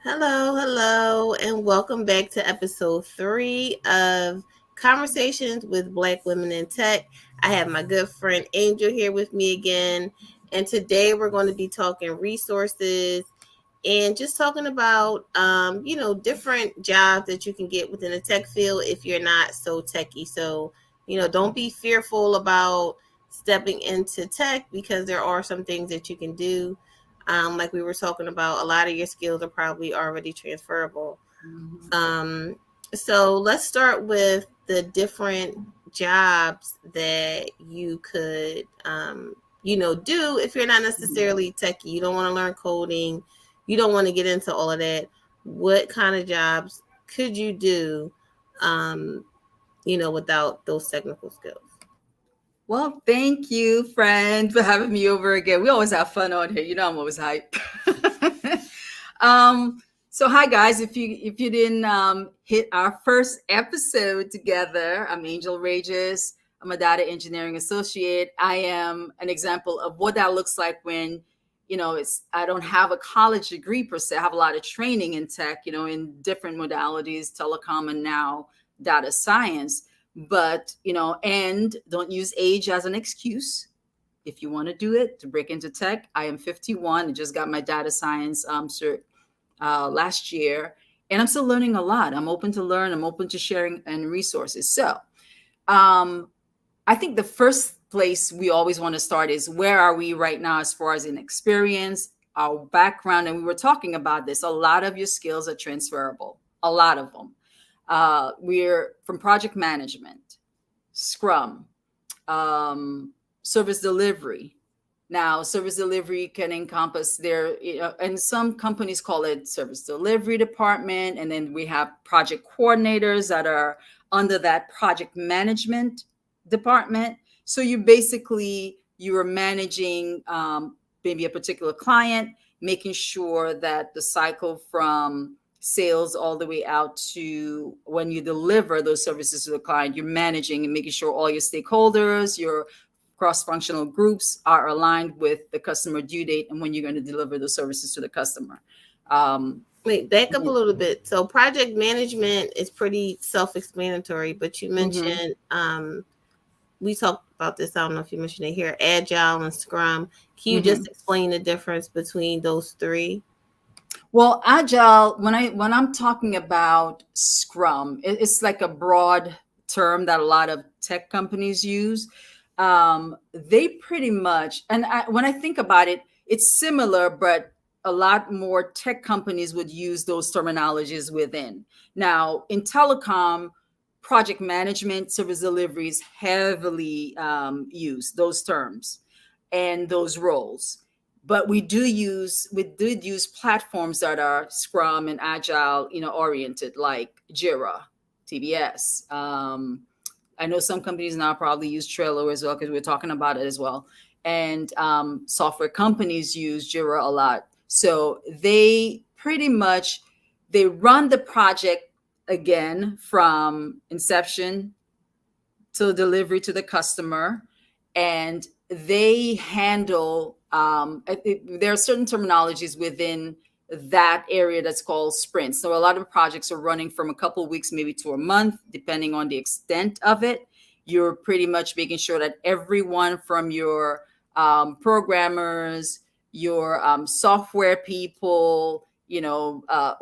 Hello, and welcome back to episode 3 of Conversations with Black Women in Tech. I have my good friend Angel here with me again, and today we're going to be talking resources and just talking about, different jobs that you can get within the tech field if you're not so techy. So, don't be fearful about stepping into tech because there are some things that you can do like we were talking about, a lot of your skills are probably already transferable. Mhm. Um, so let's start with the different jobs that you could, do if you're not necessarily techie. You don't want to learn coding. You don't want to get into all of that. What kind of jobs could you do, without those technical skills? Well, thank you, friend, for having me over again. We always have fun on here. You know, I'm always hype. um, so hi guys. If you didn't hit our first episode together, I'm Angel Regis. I'm a data engineering associate. I am an example of what that looks like when it's I don't have a college degree per se. I have a lot of training in tech, in different modalities, telecom, and now data science. But and don't use age as an excuse. If you want to do it to break into tech, I am 51 and just got my data science cert last year, and I'm still learning a lot. I'm open to learn. I'm open to sharing and resources. So um, I think the first place we always want to start is where are we right now as far as in experience, our background, and we were talking about this. A lot of your skills are transferable. A lot of them. We're from project management, Scrum, service delivery. Now, service delivery can encompass and some companies call it service delivery department. And then we have project coordinators that are under that project management department. So you are managing maybe a particular client, making sure that the cycle from sales all the way out to when you deliver those services to the client, you're managing and making sure all your stakeholders, your cross-functional groups are aligned with the customer due date and when you're going to deliver those services to the customer. Um, Wait, back up a little bit. So project management is pretty self-explanatory, but you mhm, mentioned we talked about this. I don't know if you mentioned it here, Agile and Scrum. Can you just mhm. explain the difference between those three? Well, agile, when I'm talking about Scrum, it's like a broad term that a lot of tech companies use. They pretty much, and when I think about it, it's similar, but a lot more tech companies would use those terminologies within. Now, in telecom, project management, service deliveries heavily use those terms and those roles, but we did use platforms that are Scrum and Agile, oriented, like Jira, TBS. I know some companies now probably use Trello as well because we're talking about it as well. And software companies use Jira a lot. So they run the project again from inception to delivery to the customer, and they handle there are certain terminologies within that area that's called sprints. So a lot of projects are running from a couple of weeks maybe to a month depending on the extent of it. You're pretty much making sure that everyone from your programmers, your software people,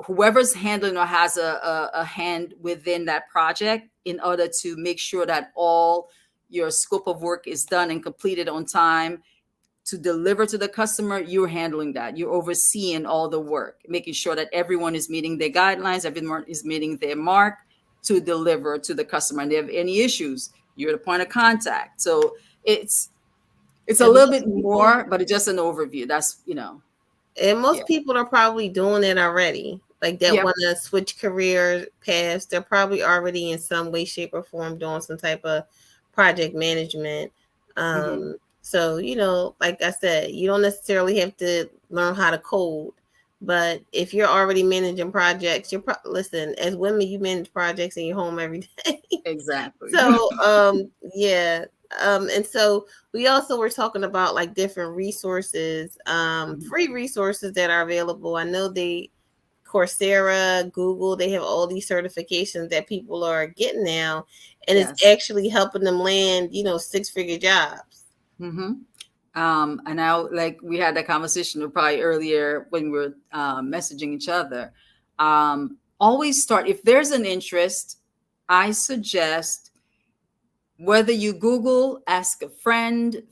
whoever's handling or has a hand within that project, in order to make sure that all your scope of work is done and completed on time to deliver to the customer. You're handling that. You're overseeing all the work, making sure that everyone is meeting their guidelines, everyone is meeting their mark to deliver to the customer. And they have any issues, you're the point of contact. So it's a And little most bit people, more, but it's just an overview. That's and yeah. most people are probably doing it already. Like that Yep. want to switch career paths. They're probably already in some way, shape, or form doing some type of project management. Hmm. So like I said, you don't necessarily have to learn how to code, but if you're already managing projects, listen. As women, you manage projects in your home every day. Exactly. So, yeah. And so we also were talking about like different resources, free resources that are available. I know they Coursera, Google, they have all these certifications that people are getting now, and it's Yes. actually helping them land, 6-figure jobs. Mm-hmm. And now, like we had that conversation probably earlier when we were messaging each other. Always start if there's an interest. I suggest whether you Google, ask a friend,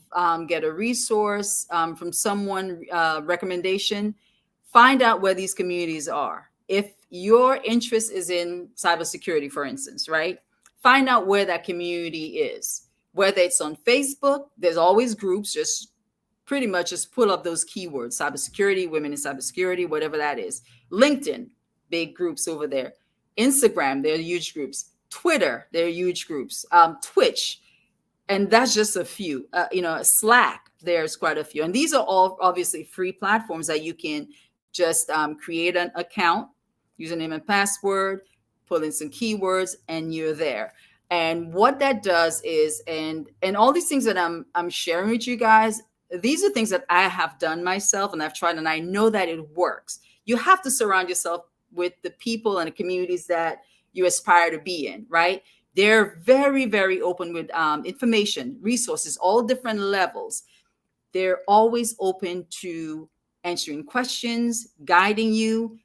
get a resource from someone, recommendation, find out where these communities are. If your interest is in cybersecurity, for instance, right? Find out where that community is. Whether it's on Facebook, there's always groups. Just pretty much just pull up those keywords: cybersecurity, women in cybersecurity, whatever that is. LinkedIn, big groups over there. Instagram, there are huge groups. Twitter, there are huge groups. Twitch, and that's just a few. Slack, there's quite a few, and these are all obviously free platforms that you can just create an account, username and password, pull in some keywords, and you're there. And what that does is, and all these things that I'm sharing with you guys, these are things that I have done myself and I've tried, and I know that it works. You have to surround yourself with the people and the communities that you aspire to be in, right? They're very, very open with information, resources, all different levels. They're always open to answering questions, guiding you,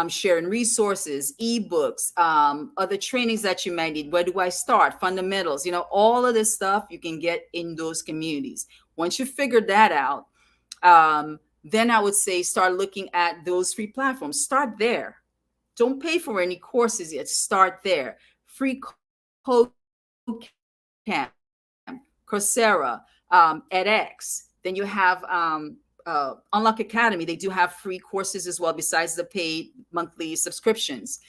sharing resources, ebooks, other trainings that you might need. Where do I start? Fundamentals, all of this stuff you can get in those communities. Once you figure that out, then I would say start looking at those free platforms. Start there. Don't pay for any courses yet. Start there. Free code camp, Coursera, edX. Then you have Unlock Academy. They do have free courses as well, besides the paid monthly subscriptions.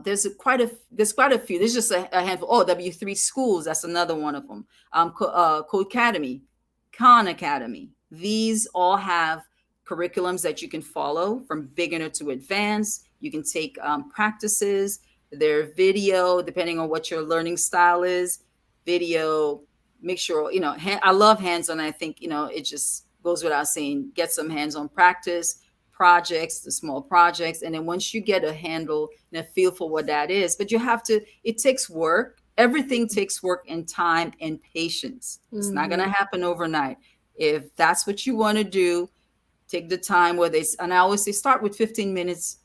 There's quite a few. There's just a handful. Oh, W3 Schools, that's another one of them. Code Academy, Khan Academy. These all have curriculums that you can follow from beginner to advanced. You can take practices. Their video, depending on what your learning style is, video. Make sure I love hands-on. I think it just goes without saying. Get some hands-on practice, projects, the small projects, and then once you get a handle and a feel for what that is, but you have to. It takes work. Everything takes work and time and patience. It's not going to happen overnight. If that's what you want to do, take the time. And I always say start with 15 minutes.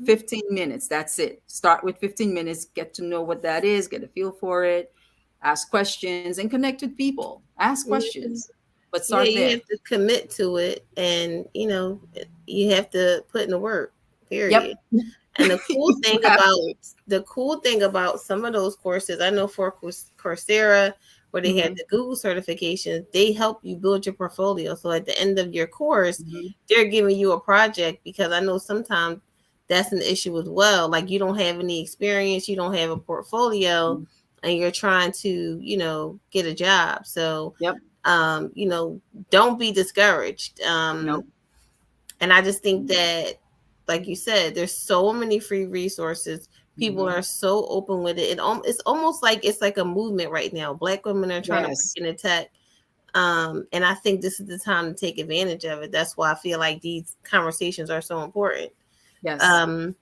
15 minutes, that's it. Start with 15 minutes, get to know what that is, get a feel for it, ask questions, and connect with people. Ask questions, but Yeah, start you there. have to commit to it, and you have to put in the work. Yep. Period. And the You have to. cool thing about some of those courses, I know for Coursera, where they had Mhm. the Google certifications, they help you build your portfolio. So at the end of your course, Mhm. they're giving you a project, because I know sometimes that's an issue as well. Like, you don't have any experience, you don't have a portfolio, Mhm. and you're trying to, get a job. So, Yep. um, you know, don't be discouraged. Nope. And I just think that, like you said, there's so many free resources. People Mhm. are so open with it. It's almost like it's like a movement right now. Black women are trying to break Yes. into tech. And I think this is the time to take advantage of it. That's why I feel like these conversations are so important. Yes. Um,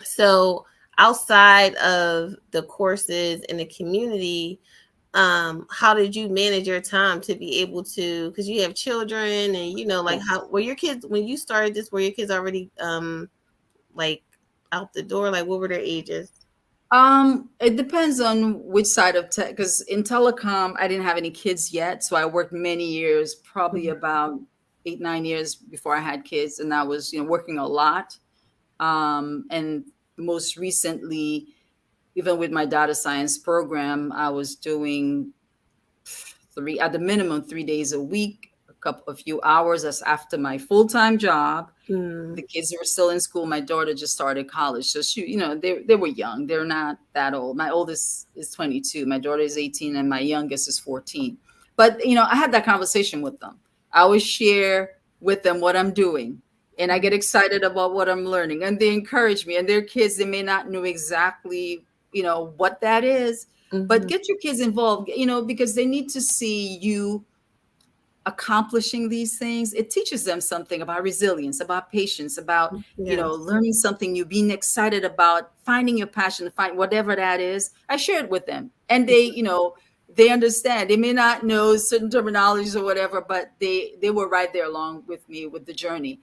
so outside of the courses in the community, how did you manage your time to be able to, because you have children, and like, Yes. how were your kids when you started this, were your kids already like out the door, like what were their ages? It depends on which side of tech, because in telecom, I didn't have any kids yet. So I worked many years, probably about 8, 9 years before I had kids. And I was, working a lot. And most recently, even with my data science program, I was doing at the minimum 3 days a week, a few hours. That's after my full-time job. Mm, The kids were still in school. My daughter just started college, so they were young. They're not that old. My oldest is 22. My daughter is 18, and my youngest is 14. But I had that conversation with them. I always share with them what I'm doing, and I get excited about what I'm learning, and they encourage me. And their kids, they may not know exactly what that is, but mm-hmm, get your kids involved, because they need to see you accomplishing these things, it teaches them something about resilience, about patience, about, Yes. learning something new, being excited about finding your passion, find whatever that is. I share it with them, and they understand. They may not know certain terminologies or whatever, but they were right there along with me with the journey.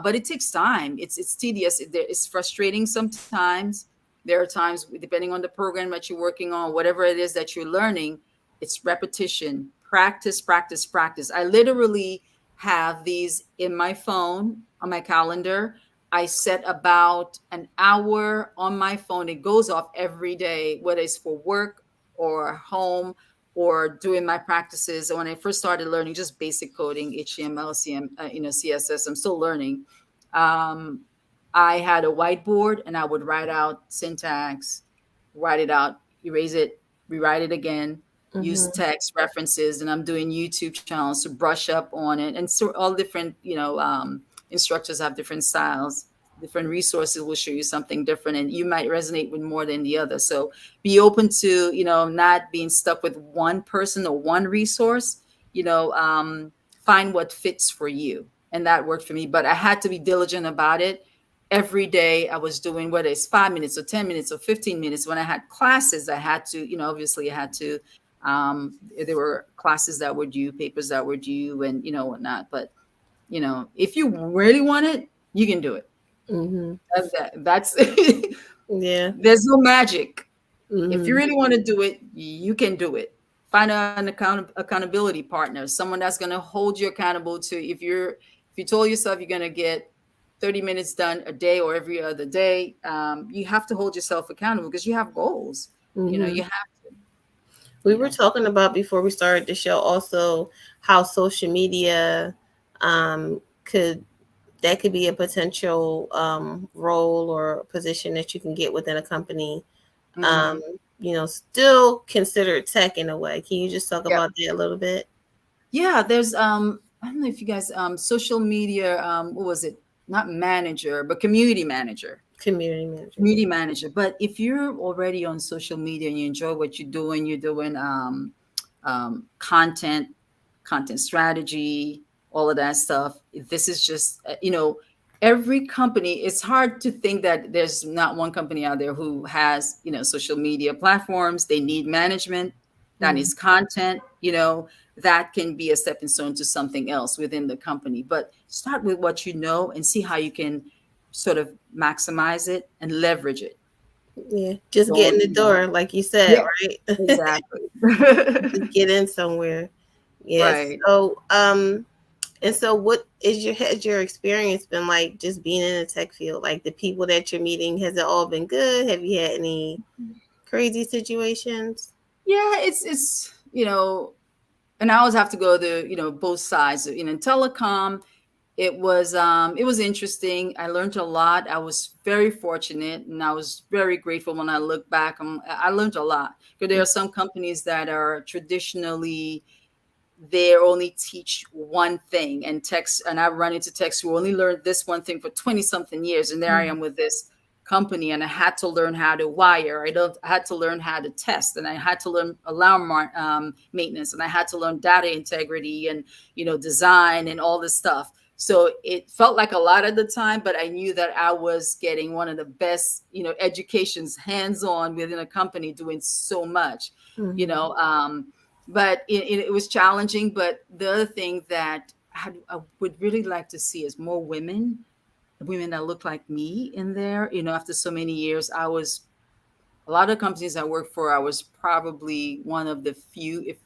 But it takes time. It's tedious. It's frustrating sometimes. There are times, depending on the program that you're working on, whatever it is that you're learning, it's repetition, practice, practice, practice. I literally have these in my phone, on my calendar. I set about an hour on my phone. It goes off every day, whether it's for work or home or doing my practices. And when I first started learning just basic coding, HTML, CSS, I'm still learning. Um, I had a whiteboard and I would write out syntax, write it out, erase it, rewrite it again, use Mm-hmm. text references, and I'm doing YouTube channels to brush up on it. And so all different, instructors have different styles. Different resources will show you something different, and you might resonate with more than the other. So be open to, not being stuck with one person or one resource. You know, find what fits for you, and that worked for me. But I had to be diligent about it. Every day I was doing, whether it's 5 minutes or 10 minutes or 15 minutes. When I had classes, I had to, obviously I had to, there were classes that were due, papers that were due, and whatnot. But if you really want it, you can do it. Mm-hmm. That's Yeah. there's no magic. If you Mm-hmm. really want to do it, you can do it. Find an accountability partner, someone that's going to hold you accountable to, if you told yourself you're going to get 30 minutes done a day or every other day, you have to hold yourself accountable because you have goals. Mm-hmm. You have to, We you were know. talking about before we started the show also how social media could that could be a potential role or position that you can get within a company. Um, Hmm. still considered tech in a way. Can you just talk Yeah. about that a little bit? Yeah, there's I don't know if you guys social media, what was it? Not manager, but community manager. Community manager. Yeah. Community manager. But if you're already on social media and you enjoy what you're doing content, content strategy, all of that stuff. This is just, every company, it's hard to think that there's not one company out there who has, social media platforms. They need management, that Mm-hmm. needs content, that can be a stepping stone to something else within the company. But start with what you know and see how you can sort of maximize it and leverage it. Yeah. Just get in Don't, the door, like you said, yeah, right? exactly. Just get in somewhere. Yes. Right. So, and so what has your experience been like just being in the tech field? Like the people that you're meeting, has it all been good? Have you had any crazy situations? Yeah, it's and I always have to go to both sides. In telecom, it was interesting. I learned a lot. I was very fortunate, and I was very grateful when I look back. I learned a lot because there are some companies that are traditionally, they only teach one thing, and techs, and I run into techs who only learned this one thing for 20 something years, and there I am with this company, and I had to learn how to wire. I had to learn how to test, and I had to learn alarm maintenance, and I had to learn data integrity and design and all this stuff. So it felt like a lot at the time, but I knew that I was getting one of the best educations hands on within a company, doing so much you Mm-hmm. know um, but it was challenging. But the other thing that I would really like to see is more women that look like me in there. After so many years, I was, a lot of companies I worked for, I was probably one of the few, if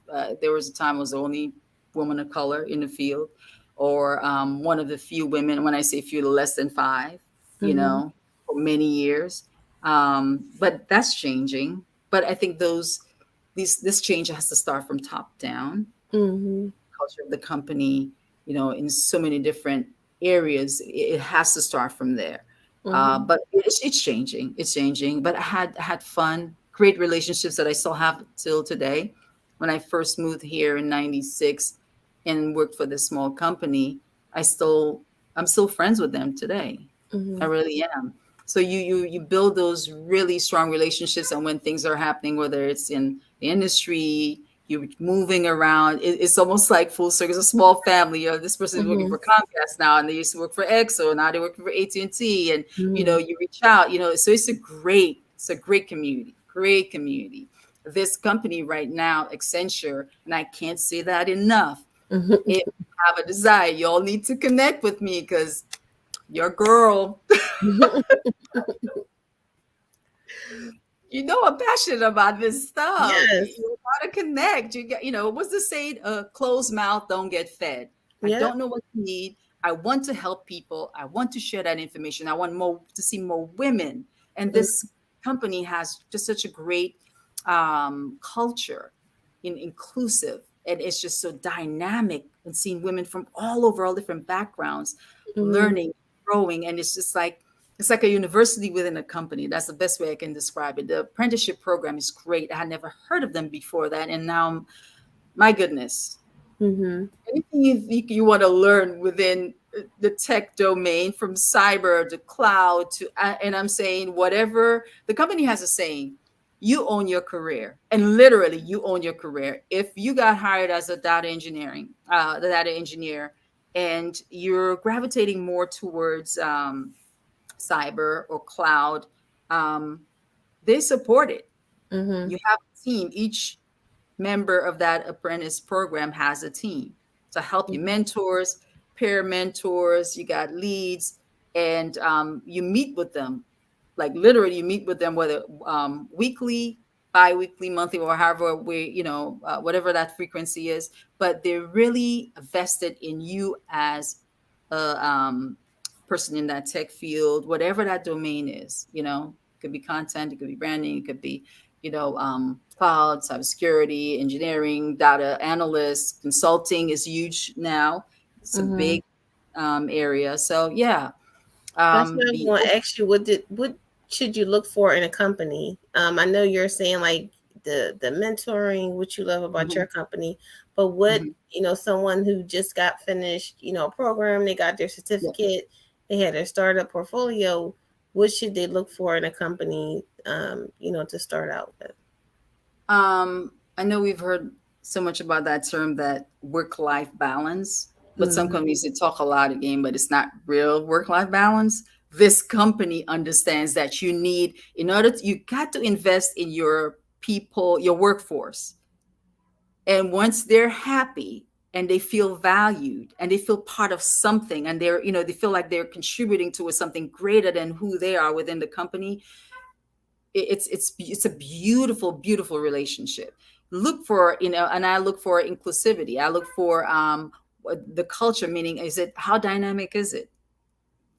there was a time I was the only woman of color in the field, or one of the few women. When I say few, less than five, Mm-hmm. for many years. But that's changing. But I think this change has to start from top down. Mm-hmm. Culture of the company, in so many different areas, it has to start from there. Mm-hmm. But it's changing. It's changing. But I had fun, great relationships that I still have till today. When I first moved here in '96 and worked for this small company, I still I'm still friends with them today. I Mm-hmm. really am. So you build those really strong relationships, and when things are happening, whether it's in the industry, you're moving around. It's almost like full circle. It's a small family. This person is working Mhm. for Comcast now, and they used to work for EXO, and now they're working for AT&T, and Mhm. you reach out. So it's a great community, great community. This company right now, Accenture, and I can't say that enough. If Mhm. you have a desire, y'all need to connect with me because your girl, I'm passionate about this stuff. Yes. You gotta connect. What's the saying? Closed mouth don't get fed. I Yep. don't know what you need. I want to help people. I want to share that information. I want more to see more women. And Mhm. this company has just such a great culture, inclusive, and it's just so dynamic. And seeing women from all over, all different backgrounds, Mhm. learning, growing, and it's like a university within a company. That's the best way I can describe it. The apprenticeship program is great. I had never heard of them before that, and now, my goodness, Mhm. anything you think you want to learn within the tech domain, from cyber to cloud to, and I'm saying, whatever the company has a saying, you own your career, and literally you own your career. If you got hired as a the data engineer, and you're gravitating more towards cyber or cloud, um, they support it. Mhm. You have a team. Each member of that apprentice program has a team to help you, Mhm. mentors, peer mentors. You got leads, and you meet with them. Like, literally, you meet with them, whether weekly, bi-weekly, monthly, or however whatever that frequency is. But they're really vested in you as a person in that tech field, whatever that domain is. It could be content, it could be branding, it could be cloud, cybersecurity, engineering, data analysts, consulting is huge now. It's a Mhm. big area. So yeah, That's what I was be going to ask you. What should you look for in a company? I know you're saying like the mentoring, what you love about mhm, your company, but what mhm, someone who just got finished, a program, they got their yeah. certificate, they had their startup portfolio. What should they look for in a company? To start out with. I know we've heard so much about that term, that work-life balance, but some Mm-hmm. companies, they talk a lot again, but it's not real work-life balance. This company understands that you got to invest in your people, your workforce. And once they're happy and they feel valued and they feel part of something, and they feel like they're contributing to something greater than who they are within the company, it's a beautiful, beautiful relationship. Look for, and I look for inclusivity. I look for the culture, meaning, how dynamic is it?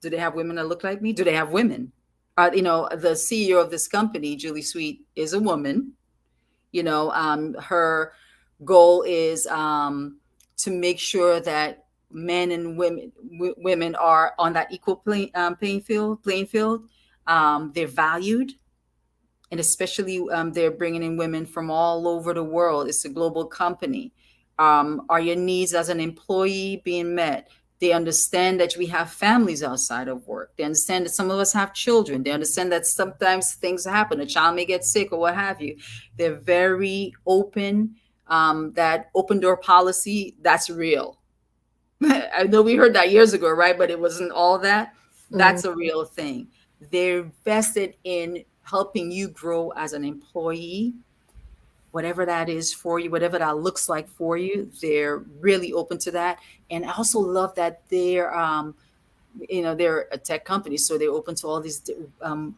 Do they have women that look like me? Do they have women? The CEO of this company, Julie Sweet, is a woman. Her goal is to make sure that men and women are on that equal playing field. They're valued, and especially they're bringing in women from all over the world. It's a global company. Are your needs as an employee being met? They understand that we have families outside of work. They understand that some of us have children. They understand that sometimes things happen. A child may get sick or what have you. They're very open. That open door policy, that's real. I know we heard that years ago, right? But it wasn't all that. That's a real thing. They're vested in helping you grow as an employee, whatever that is for you, whatever that looks like for you. They're really open to that. And I also love that they're a tech company, so they're open to all these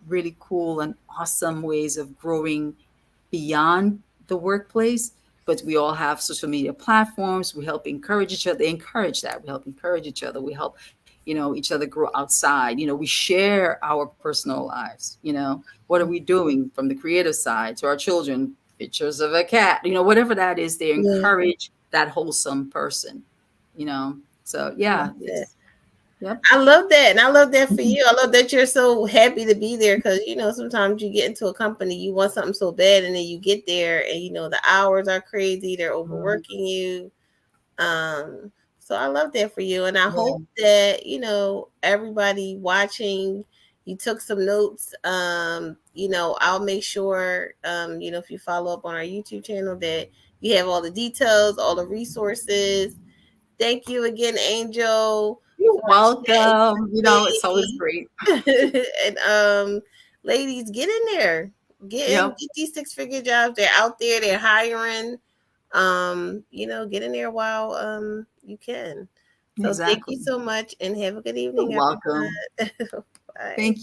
really cool and awesome ways of growing beyond the workplace. But we all have social media platforms. We help encourage each other. They encourage that. We help encourage each other. We help, each other grow outside. We share our personal lives. What are we doing from the creative side to our children? Pictures of a cat. Whatever that is, they Yeah. encourage that wholesome person. You know. So yeah, Yeah. it's yep. I love that. And I love that for Mhm. you. I love that you're so happy to be there because, sometimes you get into a company, you want something so bad, and then you get there and, the hours are crazy. They're overworking you. So I love that for you. And I Yeah. hope that, everybody watching, you took some notes. I'll make sure, if you follow up on our YouTube channel that You have all the details, all the resources. Thank you again, Angel, You're for chatting welcome. You with know, it's always me. great. And ladies, get in there. Yep, Get these six-figure jobs. They're out there, they're hiring. Get in there while you can. So thank you exactly. so much and have a good You're evening, welcome. everyone. Bye. Thank